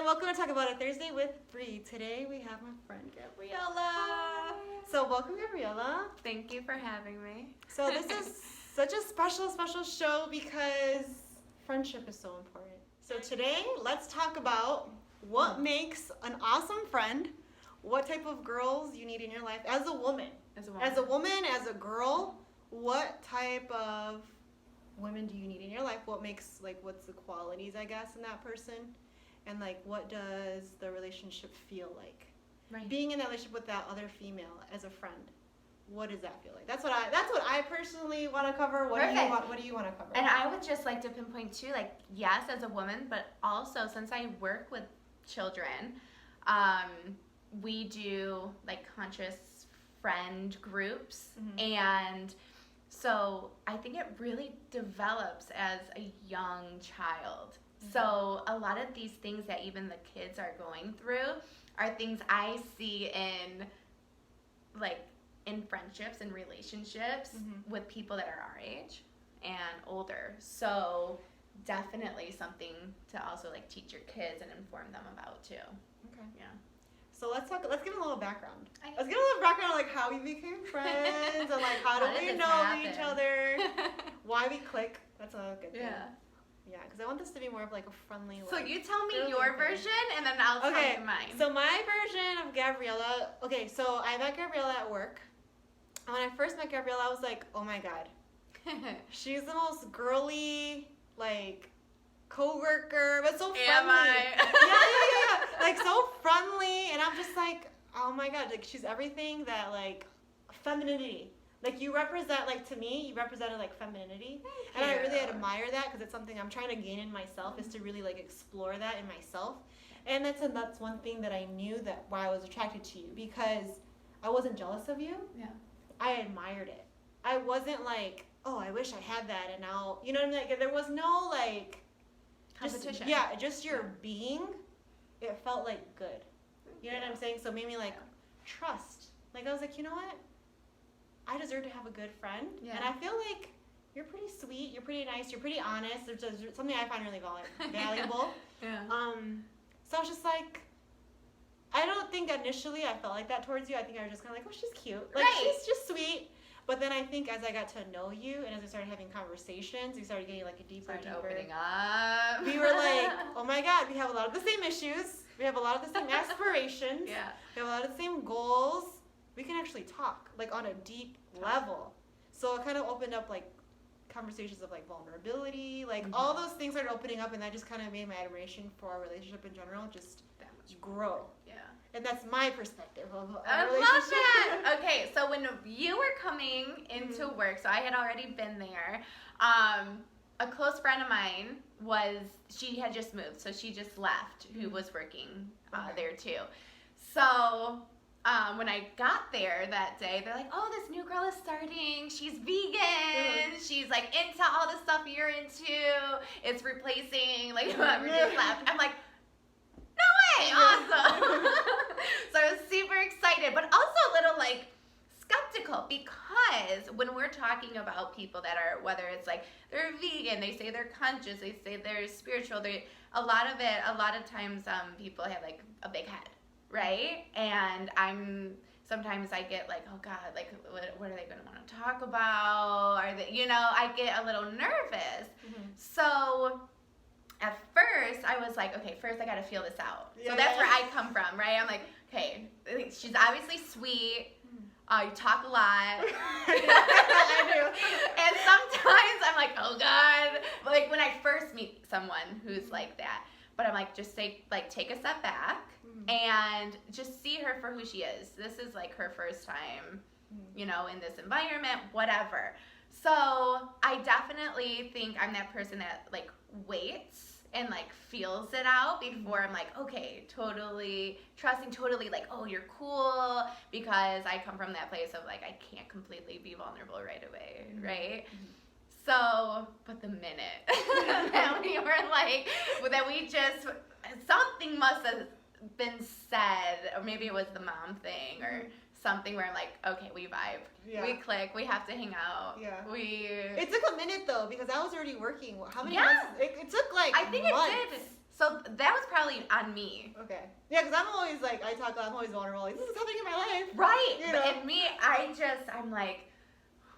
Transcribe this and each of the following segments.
welcome to Talk About It Thursday with Bri. Today we have my friend Gabriella. Hi. So welcome, Gabriella. Thank you for having me. So this is such a special show because friendship is so important. So today, let's talk about what makes an awesome friend, what type of girls you need in your life as a woman. As a girl, what type of women do you need in your life? What makes, what's the qualities, I guess, in that person? And, what does the relationship feel like? Right. Being in that relationship with that other female as a friend, what does that feel like? That's what I personally want to cover. What do you want to cover? And I would just like to pinpoint too, yes, as a woman, but also since I work with children, we do conscious friend groups, and so I think it really develops as a young child. So a lot of these things that even the kids are going through are things I see in friendships and relationships with people that are our age and older. So definitely something to also teach your kids and inform them about too. Okay. Yeah. So let's give them a little background. Let's give a little background on how we became friends and how do we know each other, why we click. That's a good thing. Yeah, because I want this to be more of a friendly. So you tell me your version, and then I'll tell you mine. So my version of Gabriella. Okay, so I met Gabriella at work. And when I first met Gabriella, I was like, oh my god, she's the most girly coworker, but so friendly. Am I? Yeah. So friendly, and I'm just like, oh my god, she's everything that femininity. You represent, to me, you represented, femininity. And I really admire that because it's something I'm trying to gain in myself is to really, explore that in myself. And that's one thing that I knew that why I was attracted to you because I wasn't jealous of you. Yeah. I admired it. I wasn't oh, I wish I had that and now, you know what I mean? There was no, competition. Just your being, it felt, good. You know what I'm saying? So it made me, trust. I was like, you know what? I deserve to have a good friend. Yeah. And I feel like you're pretty sweet, you're pretty nice, you're pretty honest. There's something I find really valuable. Yeah. So I was just I don't think initially I felt like that towards you. I think I was just kind of oh, she's cute. She's just sweet. But then I think as I got to know you and as we started having conversations, we started getting a deeper. Opening up. We were oh my god, we have a lot of the same issues. We have a lot of the same aspirations. Yeah. We have a lot of the same goals. We can actually talk on a deep level. So it kind of opened up conversations of vulnerability, all those things started opening up, and that just kind of made my admiration for our relationship in general just that much grow. Yeah. And that's my perspective of I our relationship. love that. Okay, so when you were coming into work, so I had already been there. A close friend of mine she had just moved, so she just left, who was working there too. So when I got there that day, they're like, oh, this new girl is starting. She's vegan. She's into all the stuff you're into. It's replacing whoever just left. I'm like, no way, awesome. So I was super excited, but also a little skeptical because when we're talking about people that are, whether it's they're vegan, they say they're conscious, they say they're spiritual, a lot of times people have a big head. Right? And sometimes I get oh God, what are they going to want to talk about? Are they, I get a little nervous. So at first I was okay, first I got to feel this out. So that's where I come from, right? I'm okay, she's obviously sweet. You talk a lot. I do. And sometimes I'm oh God. When I first meet someone who's like that. But I'm just take a step back and just see her for who she is. This is her first time, in this environment, whatever. So I definitely think I'm that person that waits and feels it out before I'm okay, totally trusting, totally oh, you're cool, because I come from that place of I can't completely be vulnerable right away, right? So, but the minute that we were that we just, something must have been said, or maybe it was the mom thing or something where I'm okay, we vibe. Yeah. We click. We have to hang out. Yeah. It took a minute though because I was already working. How many months? It took I think months. it did. So that was probably on me. Okay. Yeah, because I'm always like, I'm always vulnerable. Like, this is happening in my life. Right. You know? And me, I'm like,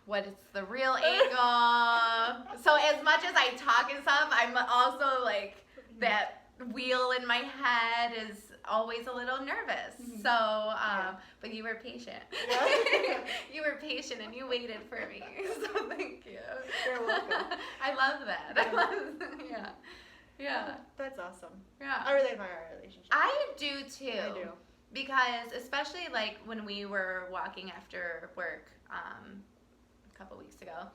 what is the real angle? So as much as I talk and stuff, I'm also like, that wheel in my head is always a little nervous. Mm-hmm. So, but you were patient. Yeah. You were patient and you waited for me. So thank you. You're welcome. I love that. Yeah. Yeah. That's awesome. Yeah. I really admire our relationship. I do too. I do. Because especially like when we were walking after work a couple weeks ago,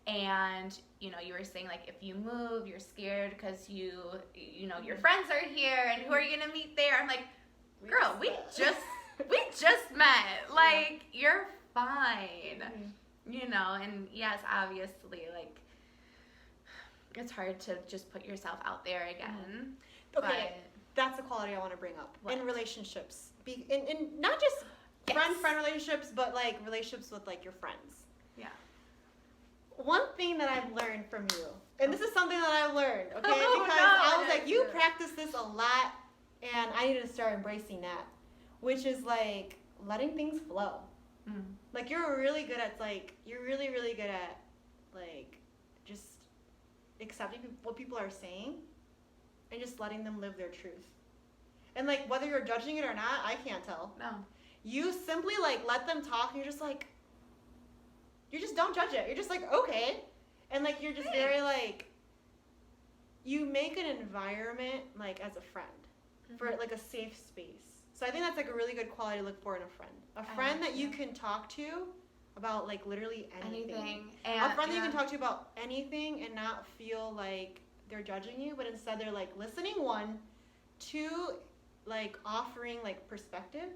and you know, you were saying like if you move, you're scared because you know your friends are here and who are you gonna meet there? I'm like, girl, we just met. Like you're fine. Mm-hmm. You know, and yes, obviously like it's hard to just put yourself out there again. Okay, that's a quality I want to bring up in relationships. In not just friend relationships, but like relationships with like your friends. Yeah. One thing that I've learned from you, and this is something that I've learned, okay? Oh, because no, I was like, you practice this a lot, and I need to start embracing that, which is like letting things flow. Mm. Like you're really good at really good at like just accepting what people are saying and just letting them live their truth. And like whether you're judging it or not, I can't tell. No. You simply like let them talk and you're just like, you just don't judge it. You're just like, okay. And like you're just very like, you make an environment like as a friend for like a safe space. So I think that's like a really good quality to look for in a friend. A friend that you can talk to about like literally anything. And, a friend that you can talk to about anything and not feel like they're judging you, but instead they're like listening, one, two, like offering like perspective.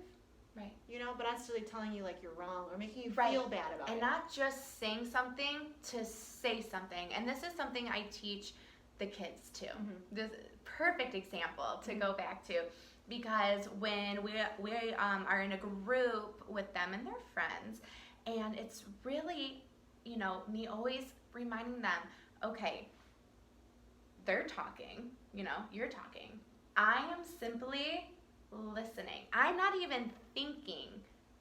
Right. You know, but not necessarily telling you like you're wrong or making you feel bad about it. And not just saying something to say something. And this is something I teach the kids too. Mm-hmm. This perfect example to go back to, because when we are in a group with them and their friends, and it's really, you know, me always reminding them, okay, they're talking, you know, you're talking. I am simply listening. I'm not even thinking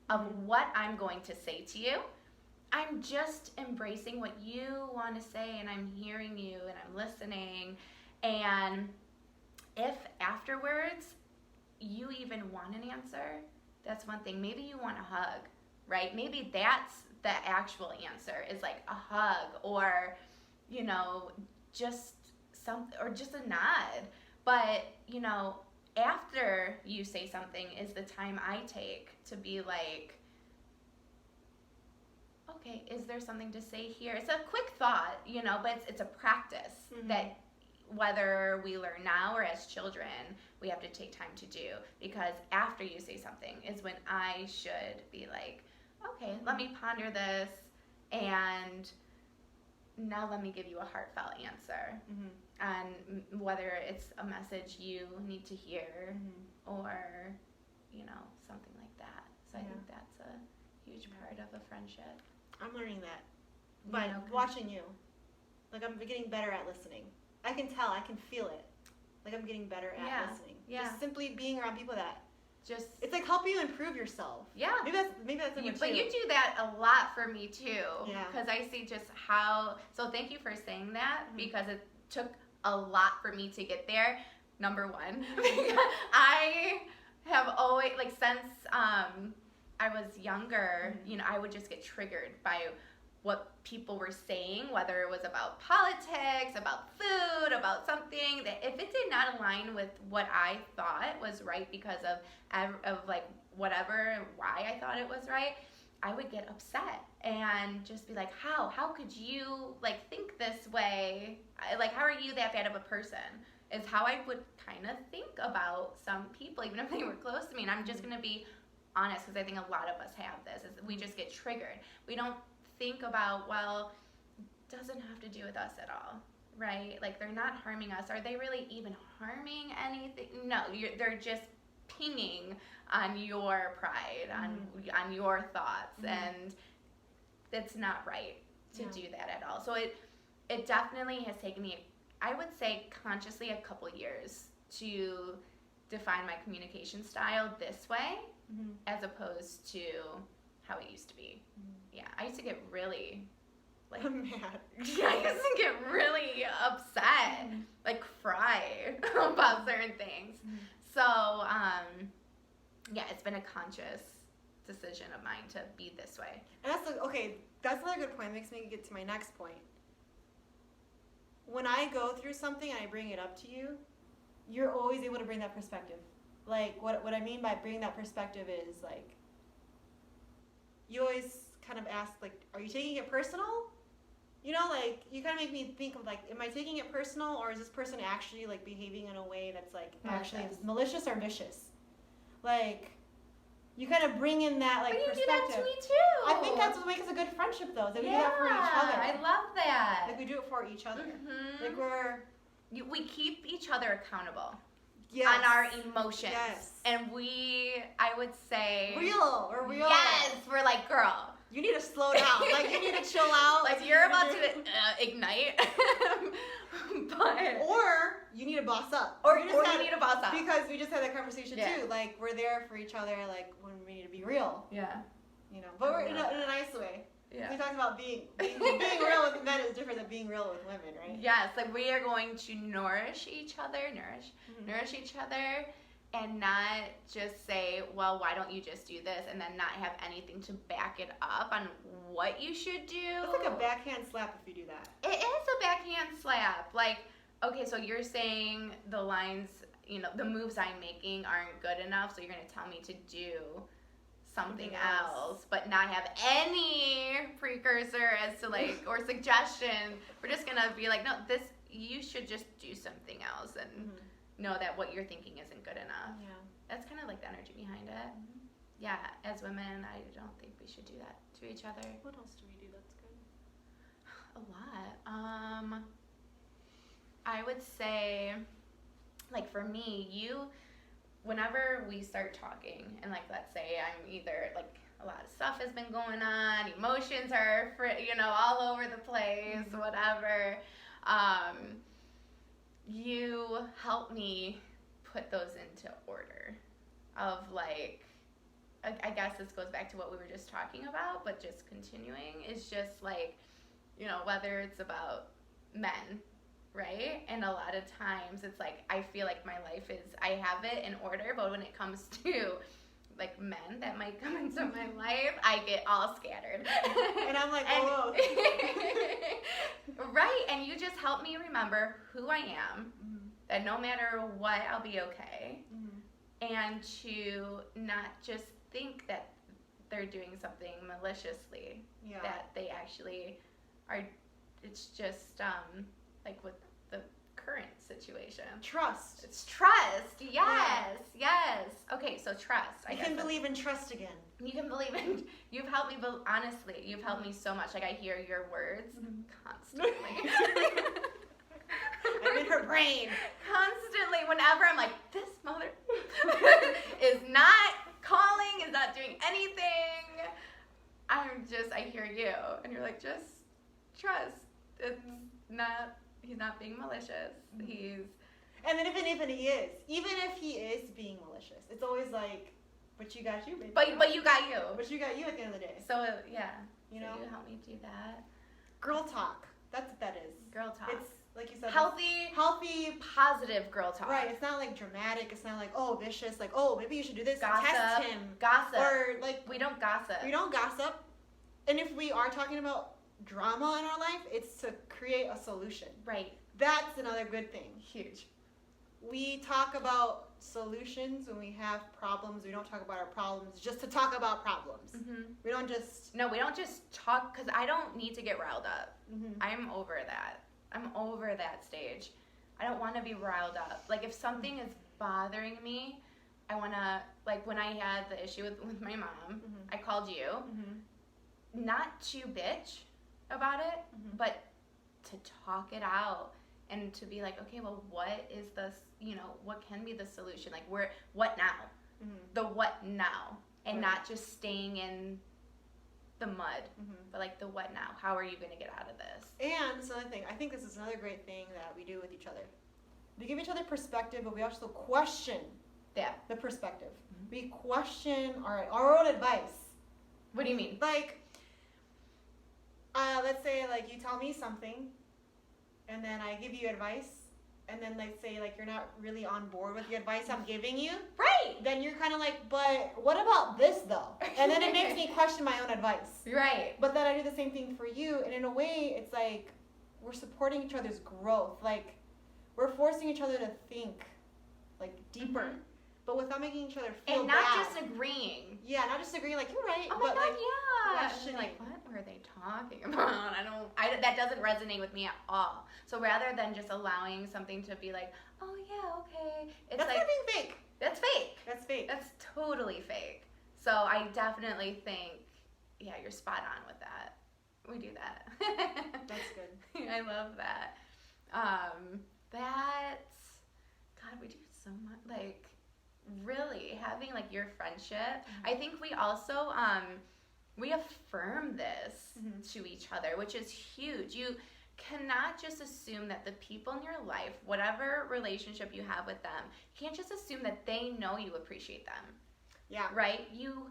of what I'm going to say to you. I'm just embracing what you want to say, and I'm hearing you and I'm listening. And if afterwards you even want an answer, that's one thing. Maybe you want a hug, right? Maybe that's the actual answer, is like a hug, or, you know, just something, or just a nod. But, you know, after you say something is the time I take to be like, okay, is there something to say here? It's a quick thought, you know, but it's a practice that whether we learn now or as children, we have to take time to do. Because after you say something is when I should be like, okay, let me ponder this, and now let me give you a heartfelt answer. And whether it's a message you need to hear or, you know, something like that. So I think that's a huge part of a friendship. I'm learning that by watching you. Like I'm getting better at listening. I can tell, I can feel it. Like I'm getting better at listening. Yeah. Just simply being around people that just, it's like help you improve yourself. Yeah. Maybe that's it. But you do that a lot for me too. Yeah. Because I see just how, so thank you for saying that, because it took a lot for me to get there. Number one, I have always, like, since I was younger, you know, I would just get triggered by what people were saying, whether it was about politics, about food, about something, that if it did not align with what I thought was right because of like whatever, why I thought it was right, I would get upset and just be like, how could you like think this way? Like, how are you that bad of a person? Is how I would kind of think about some people, even if they were close to me. And I'm just going to be honest, because I think a lot of us have this, is we just get triggered. We don't think about, well, it doesn't have to do with us at all, right? Like, they're not harming us. Are they really even harming anything? No, they're just pinging on your pride, on your thoughts, and it's not right to do that at all. So it definitely has taken me, I would say, consciously a couple years to define my communication style this way as opposed to how it used to be. Yeah, I used to get really like mad. Yeah, I used to get really upset, like cry about certain things. So, yeah, it's been a conscious decision of mine to be this way. And that's another good point. It makes me get to my next point. When I go through something and I bring it up to you, you're always able to bring that perspective. Like, what I mean by bring that perspective is, like, you always kind of ask, like, are you taking it personal? You know, like, you kind of make me think of, like, am I taking it personal, or is this person actually, like, behaving in a way that's, like, actually malicious or vicious? Like, you kind of bring in that, like, perspective. But you do that to me, too. I think that's what makes a good friendship, though, that we do that for each other. I love that. Like, we do it for each other. Like, we keep each other accountable. Yes. On our emotions. Yes. And I would say... We're real. Yes, we're like, girl. You need to slow down. Like, you need to chill out. Like, you're about to ignite. Or you need to boss up. Or you need to boss up. Because we just had that conversation, too. Like, we're there for each other, like, when we need to be real. Yeah. You know, but we're in a nice way. Yeah. We talked about being real with men is different than being real with women, right? Yes, like we are going to nourish each other, nourish each other, and not just say, well, why don't you just do this, and then not have anything to back it up on what you should do. It's like a backhand slap if you do that. It is a backhand slap. Like, okay, so you're saying the lines, you know, the moves I'm making aren't good enough, so you're going to tell me to do something else, but not have any precursor as to like or suggestion. We're just gonna be like, no, you should just do something else and know that what you're thinking isn't good enough. Yeah, that's kind of like the energy behind it. Yeah, as women, I don't think we should do that to each other. What else do we do that's good? A lot. I would say, like for me, whenever we start talking, and like let's say I'm either like a lot of stuff has been going on, emotions are all over the place, whatever, you help me put those into order of like, I guess this goes back to what we were just talking about, but just continuing is just like, whether it's about men, right? And a lot of times it's like, I feel like my life I have it in order, but when it comes to like men that might come into my life, I get all scattered. And I'm like, whoa. Right, and you just help me remember who I am, that no matter what, I'll be okay, and to not just think that they're doing something maliciously, that they actually are. It's just like with the current situation. Trust. It's trust. Yes. Okay, so trust. You can believe in trust again. You can believe in. You've helped me, but honestly, you've helped me so much. Like I hear your words constantly. I'm in her brain. Constantly, whenever I'm like, this mother is not calling, is not doing anything. I hear you, and you're like, just trust. It's not. He's not being malicious. And then even if he is being malicious, it's always like, but you got you, baby. But you got you. But you got you at the end of the day. So yeah, you help me do that. Girl talk. That's what that is. Girl talk. It's like you said, healthy, positive girl talk. Right. It's not like dramatic. It's not like vicious. Like maybe you should do this. Gossip. Test him. Gossip. Or like we don't gossip. We don't gossip. And if we are talking about drama in our life, it's to create a solution. Right. That's another good thing. Huge. We talk about solutions when we have problems. We don't talk about our problems just to talk about problems. We don't just... No, we don't just talk, because I don't need to get riled up. I'm over that. I'm over that stage. I don't want to be riled up. Like, if something is bothering me, I want to... Like, when I had the issue with my mom, I called you. Not to bitch about it, but to talk it out and to be like, okay, well, what is this, what can be the solution? Like, what now? The what now? And not just staying in the mud, but like the what now? How are you going to get out of this? And this other thing, I think this is another great thing that we do with each other. we give each other perspective, but we also question the perspective. Mm-hmm. We question our own advice. What do you mean? Like, let's say, like, you tell me something, and then I give you advice, and then let's say, like, you're not really on board with the advice I'm giving you. Right. Then you're kind of like, but what about this, though? And then it makes me question my own advice. Right. But then I do the same thing for you, and in a way, it's like we're supporting each other's growth. Like, we're forcing each other to think, like, deeper. Mm-hmm. But without making each other feel and not bad. just agreeing. Yeah, not just agreeing, like, you're right. Oh my but God, like, yeah. Like, what were they talking about? That doesn't resonate with me at all. So rather than just allowing something to be like, oh yeah, okay. It's that's like, kind of being fake. That's fake. That's fake. That's totally fake. So I definitely think, yeah, you're spot on with that. We do that. That's good. I love that. God, we do so much, like, really having, like, your friendship. Mm-hmm. I think we also we affirm this mm-hmm. to each other, which is huge. You cannot just assume that the people in your life, whatever relationship you have with them, you can't just assume that they know you appreciate them. Yeah. Right? You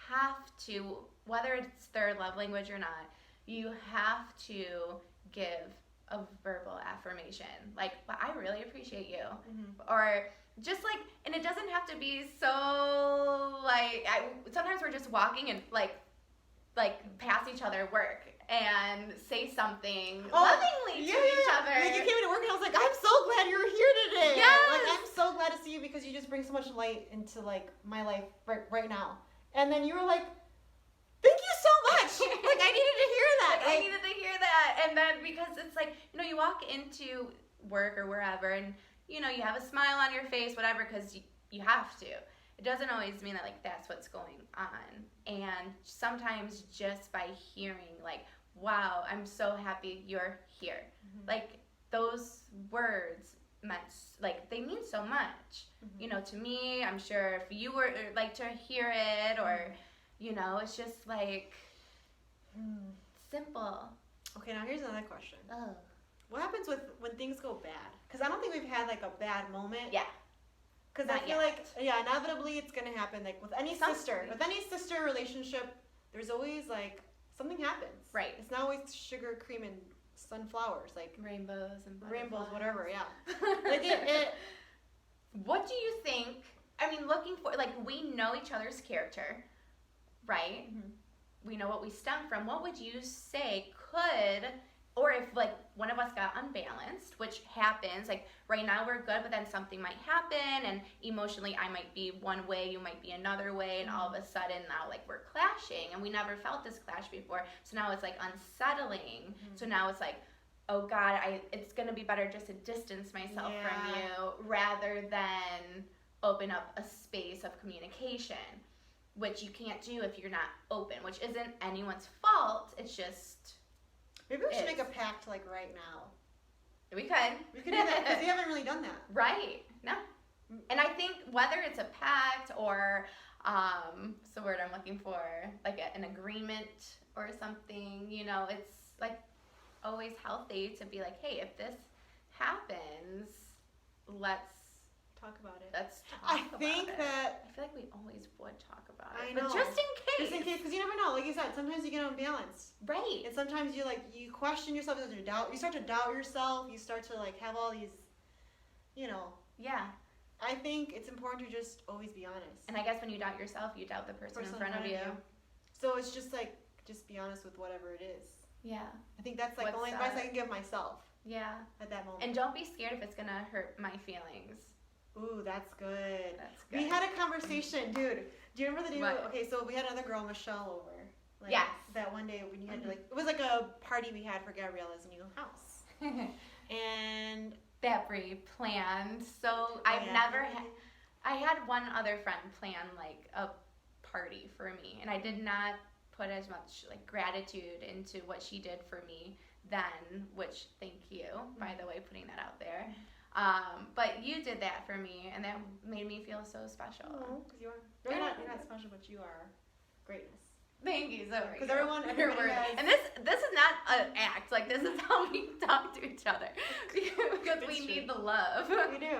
have to, whether it's their love language or not, you have to give a verbal affirmation. Like, well, I really appreciate you. Mm-hmm. Or just like, and it doesn't have to be so, like, sometimes we're just walking and like pass each other work and say something lovingly to each other. Like, you came into work and I was like, I'm so glad you're here today. Yes. Like, I'm so glad to see you because you just bring so much light into, like, my life right now. And then you were like, thank you so much. Like, I needed to hear that. I needed to hear that. And then because it's like, you know, you walk into work or wherever and, you know, you have a smile on your face, whatever, because you have to. It doesn't always mean that, like, that's what's going on. And sometimes just by hearing, like, wow, I'm so happy you're here. Mm-hmm. Like, those words meant, like, they mean so much. Mm-hmm. You know, to me, I'm sure if you were, like, to hear it or, you know, it's just, like, simple. Okay, now here's another question. Oh. What happens when things go bad? Because I don't think we've had, like, a bad moment. Yeah. Because I feel like, inevitably it's going to happen. Like, with any sister relationship, there's always, like, something happens. Right. It's not always sugar, cream, and sunflowers. Like, rainbows and butterflies. Rainbows, whatever, yeah. Like, what do you think, I mean, looking for, like, we know each other's character, right? Mm-hmm. We know what we stem from. What would you say could... Or if, like, one of us got unbalanced, which happens, like, right now we're good, but then something might happen, and emotionally I might be one way, you might be another way, and all of a sudden now, like, we're clashing, and we never felt this clash before, so now it's, like, unsettling. Mm-hmm. So now it's like, oh, God, it's going to be better just to distance myself from you rather than open up a space of communication, which you can't do if you're not open, which isn't anyone's fault, it's just... Maybe we should make a pact, like, right now. We could. We could do that, because we haven't really done that. Right. No. And I think whether it's a pact or, what's the word I'm looking for? Like an agreement or something, you know, it's, like, always healthy to be like, hey, if this happens, let's talk about it. Let's talk about it. I feel like we always would talk about it. I know. But just in case. Just in case, because you never know. Like you said, sometimes you get unbalanced. Right. And sometimes you question yourself, you start to doubt yourself, you start to, like, have all these, you know. Yeah. I think it's important to just always be honest. And I guess when you doubt yourself, you doubt the person in front of you. So it's just, like, just be honest with whatever it is. Yeah. I think that's, like, the only advice I can give myself. Yeah. At that moment. And don't be scared if it's going to hurt my feelings. Ooh, that's good. That's good. We had a conversation, dude. Do you remember the day? What? Okay, so we had another girl, Michelle, over. Like, yes. That one day when you had to, like, it was like a party we had for Gabriella's new house. And that Bri planned. So I had one other friend plan, like, a party for me, and I did not put as much, like, gratitude into what she did for me then, which, thank you, by the way, putting that out there. But you did that for me, and that made me feel so special. Oh, because you're not special, but you are greatness. Thank you so much. Because everybody has... And this is not an act. Like, this is how we talk to each other. Because we need the love. We do.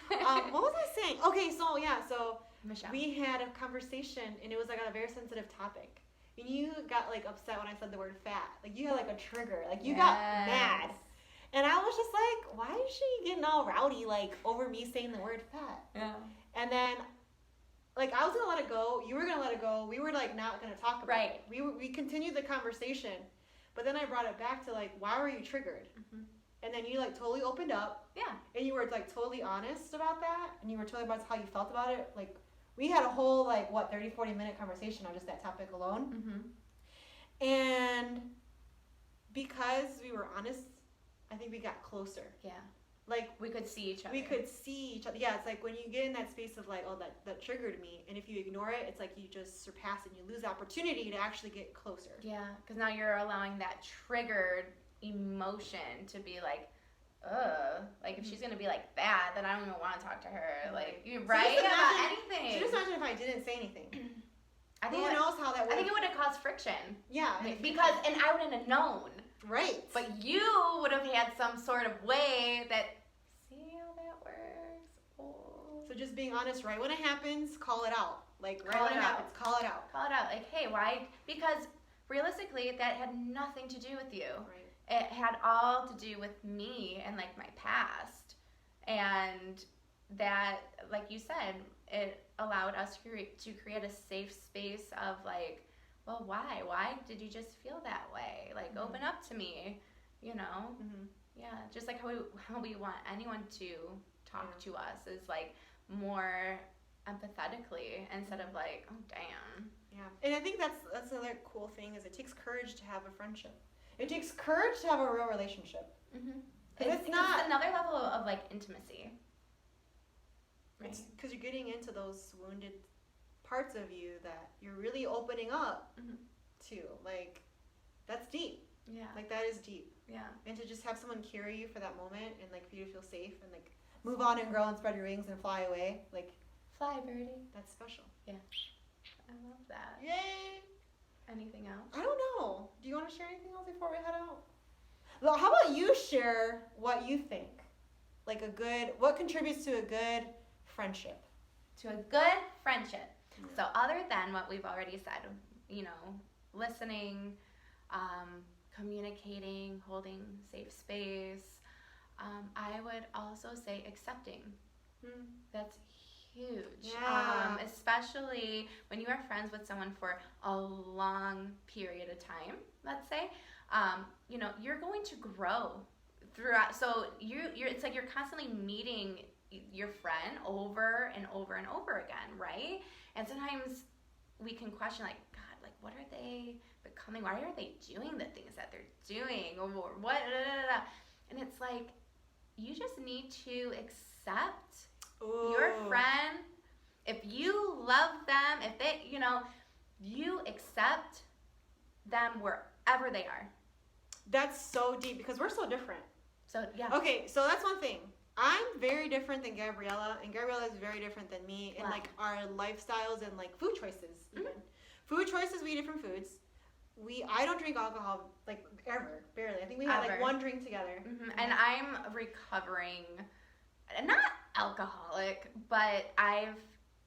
What was I saying? Okay, so Michelle. we had a conversation, and it was like on a very sensitive topic. And you got like upset when I said the word fat. Like, you had like a trigger. Like, you got mad. And I was just like, why is she getting all rowdy, like, over me saying the word fat? Yeah. And then, like, I was going to let it go. You were going to let it go. We were, like, not going to talk about it. We continued the conversation. But then I brought it back to, like, why were you triggered? Mm-hmm. And then you, like, totally opened up. Yeah. And you were, like, totally honest about that. And you were totally about how you felt about it. Like, we had a whole, like, 30, 40-minute conversation on just that topic alone. Mm-hmm. And because we were honest, I think we got closer. Yeah. Like, we could see each other. Yeah, it's like when you get in that space of like, oh, that triggered me. And if you ignore it, it's like you just surpass it and you lose the opportunity to actually get closer. Yeah, because now you're allowing that triggered emotion to be like, ugh. Like, if she's going to be like that, then I don't even want to talk to her. Like, you're right about anything. So just imagine if I didn't say anything. Who knows how that would. I think it would have caused friction. Yeah. Because, and I wouldn't have known. Right. But you would have had some sort of way that, see how that works? Oh. So just being honest right when it happens, call it out. Like, right when it happens, call it out. Call it out. Like, hey, why? Because realistically, that had nothing to do with you. Right. It had all to do with me and, like, my past. And that, like you said, it allowed us to create a safe space of, like, well, why? Why did you just feel that way? Like, mm-hmm. Open up to me, you know? Mm-hmm. Yeah, just like how we want anyone to talk to us is, like, more empathetically instead of, like, oh, damn. Yeah, and I think that's another cool thing is it takes courage to have a friendship. It takes courage to have a real relationship. Mm-hmm. It's another level of, like, intimacy. Right. Because you're getting into those wounded parts of you that you're really opening up mm-hmm. to. Like, that's deep. Yeah. Like, that is deep. Yeah. And to just have someone carry you for that moment and, like, for you to feel safe and, like, move on and grow and spread your wings and fly away. Like, fly, birdie. That's special. Yeah. I love that. Yay. Anything else? I don't know. Do you want to share anything else before we head out? Well, how about you share what you think? Like, what contributes to a good friendship? To a good friendship. So other than what we've already said, you know, listening, communicating, holding safe space, I would also say accepting. That's huge. Yeah. Especially when you are friends with someone for a long period of time, let's say, you know, you're going to grow throughout. So you're it's like you're constantly meeting your friend over and over and over again, right? And sometimes we can question, like, God, like, what are they becoming? Why are they doing the things that they're doing? Or what? And it's like, you just need to accept your friend. If you love them, if they, you know, you accept them wherever they are. That's so deep because we're so different. So, yeah. Okay, so that's one thing. I'm very different than Gabriella, and Gabriella is very different than me in, like, our lifestyles and, like, food choices. Even. Mm-hmm. Food choices, we eat different foods. I don't drink alcohol, like, ever, barely. I think we had, like, one drink together. Mm-hmm. And I'm recovering, not alcoholic, but I've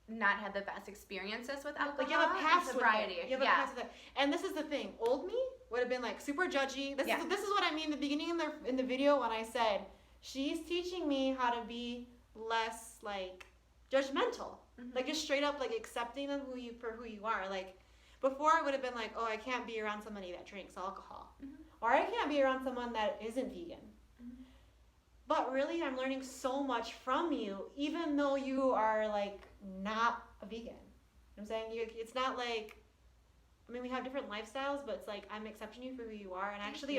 not had the best experiences with alcohol. Like, you have a past sobriety. You have a past with it. And this is the thing. Old me would have been, like, super judgy. This is what I mean in the beginning in the video when I said, she's teaching me how to be less, like, judgmental. Mm-hmm. Like, just straight up, like, accepting of for who you are. Like, before I would have been like, oh, I can't be around somebody that drinks alcohol. Mm-hmm. Or I can't be around someone that isn't vegan. Mm-hmm. But really, I'm learning so much from you, even though you are, like, not a vegan. You know what I'm saying? It's not like, I mean, we have different lifestyles, but it's like, I'm accepting you for who you are and actually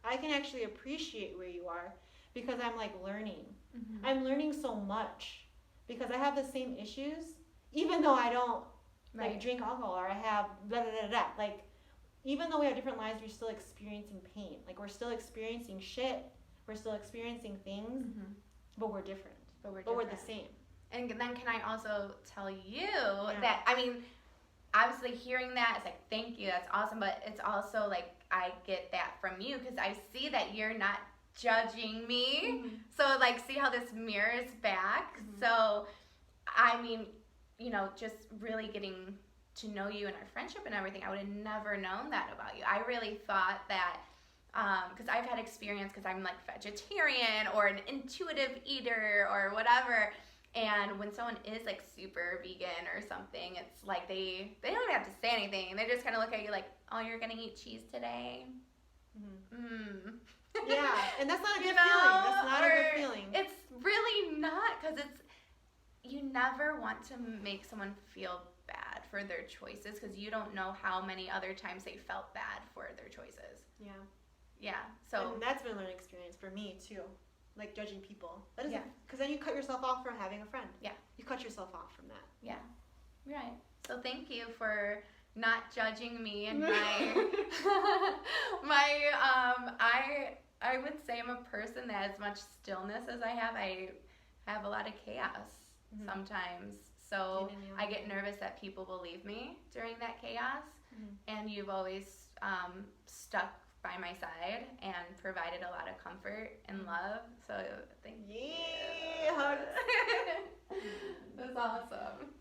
I can actually appreciate where you are because I'm, like, learning. Mm-hmm. I'm learning so much because I have the same issues, even though I don't, like, drink alcohol or I have blah, blah, blah, blah. Like, even though we have different lives, we're still experiencing pain. Like, we're still experiencing shit. We're still experiencing things, mm-hmm. but we're different. But we're the same. And then can I also tell you that, I mean, obviously hearing that, it's like, thank you, that's awesome. But it's also like, I get that from you because I see that you're not judging me. Mm-hmm. So like, see how this mirrors back. Mm-hmm. So, I mean, you know, just really getting to know you and our friendship and everything, I would have never known that about you. I really thought that, because I've had experience because I'm like vegetarian or an intuitive eater or whatever. And when someone is like super vegan or something, it's like they don't even have to say anything. They just kind of look at you like, oh, you're going to eat cheese today? Yeah, and that's not a good You know? feeling. That's not a Or good feeling. It's really not, because you never want to make someone feel bad for their choices because you don't know how many other times they felt bad for their choices. Yeah. Yeah, so. And that's been a learning experience for me too. Like judging people. That is, Yeah. because then you cut yourself off from having a friend. Yeah. You cut yourself off from that. Yeah, right. So thank you for not judging me and my I would say I'm a person that as much stillness as I have a lot of chaos sometimes. So I get nervous that people will leave me during that chaos, and you've always stuck by my side and provided a lot of comfort and love. So thank you. Yeah. That's awesome.